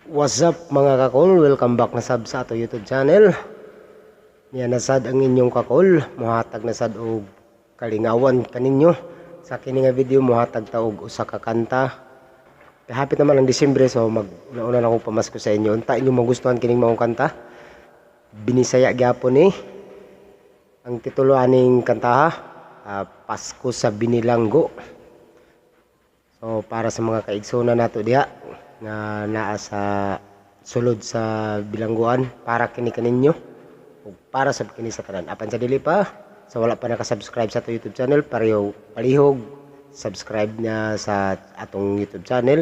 What's up mga kakol? Welcome back na sab sa ato YouTube channel. Niya nasad ang inyong kakol. Muhatag nasad og kalingawan kaninyo. Sa kini nga video muhatag ta og usa ka kanta. Hapit naman ang Disyembre so una na akong pamasko sa inyo. Unta inyo magustuhan kining maong kanta. Binisaya gyapon ni. Ang titulo aning kanta Pasko sa Binilanggo. So para sa mga kaigsoon nato diha nga naa sa sulod sa bilangguan para kini kaninyo o para sa kini sa tanan. Apan sa dili pa sa wala pa naka-subscribe sa ato YouTube channel, palihog subscribe niya sa atong YouTube channel,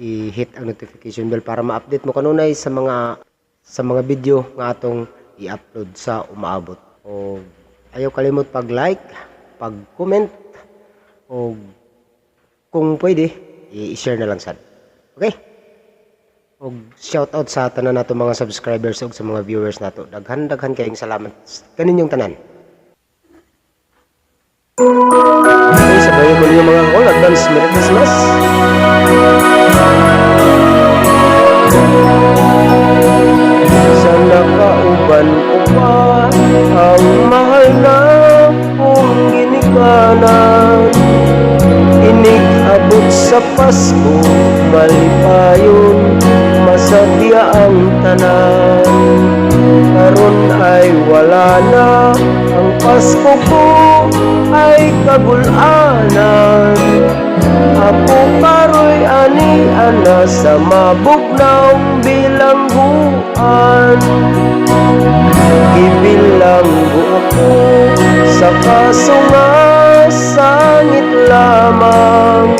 i-hit ang notification bell para ma-update mo kanunay sa mga video nga atong i-upload sa umaabot. O ayaw kalimot pag-like, pag-comment, o kung pwede i-share na lang sad. Okay? Og shout out sa tanan nato mga subscribers ug sa mga viewers nato. Daghan kayong salamat kaninyong tanan. Okay, sabayan mo niyo mga kakol. Advance Merry Christmas. Sa nakauban ko pa ang mahal na kong ginikanan. Inig-abot sa Pasko, malipayon, masadya ang tanan. Karon ay wala na, ang Pasko ko ay kagulanan. Ako karoy ani-ana sa mabugnaw bilangguan. Gibilanggo ako sa kasunga sangit lamang.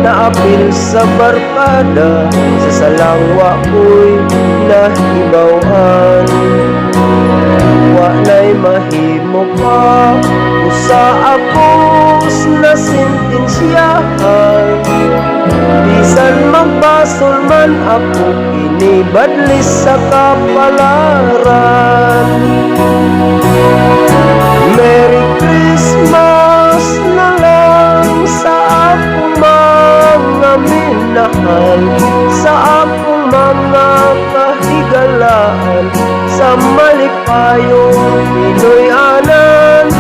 Naapil sa barkada, sa salangwa ko'y nahibawhan. Wa na'y mahimo pa, usa akos na sentensyahan. Bisan magbasol man ako, inibadlis sa kapalaran. Merry Christmas na lang sa akong mga minahal, sa akong mga kahigalaan, sa malipayong Pinoy-anan.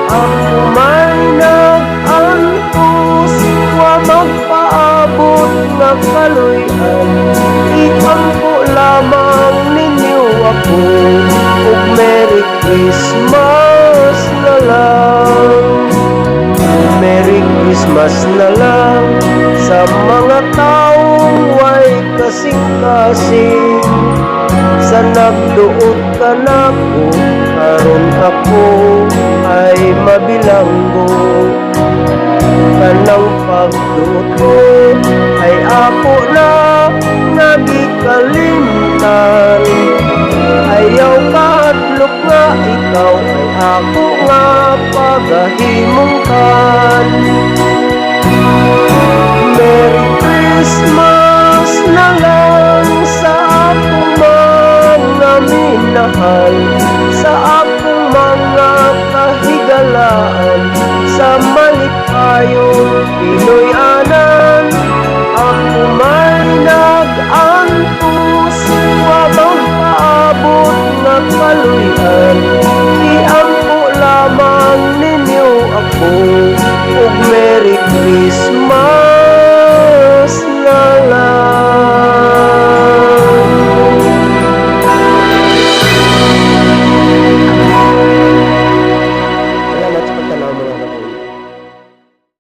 Ako may nag-antos, wa magpaabot nga kaloy-an. Itampo lamang ninyo ako, ug Merry Christmas na lang. Merry Christmas na lang sa mga taong way kasing-kasing. Sa nagduot ka na ko, karon ako ay mabilanggo. Kanang pagduot ko ay ako na nagikalimtan. Ayaw kahadlok nga ikaw ay ako nga pagahimungkan. Merry Christmas na lang sa akong mga minahal, sa akong mga kahigalaan, sa malipayong Pinoy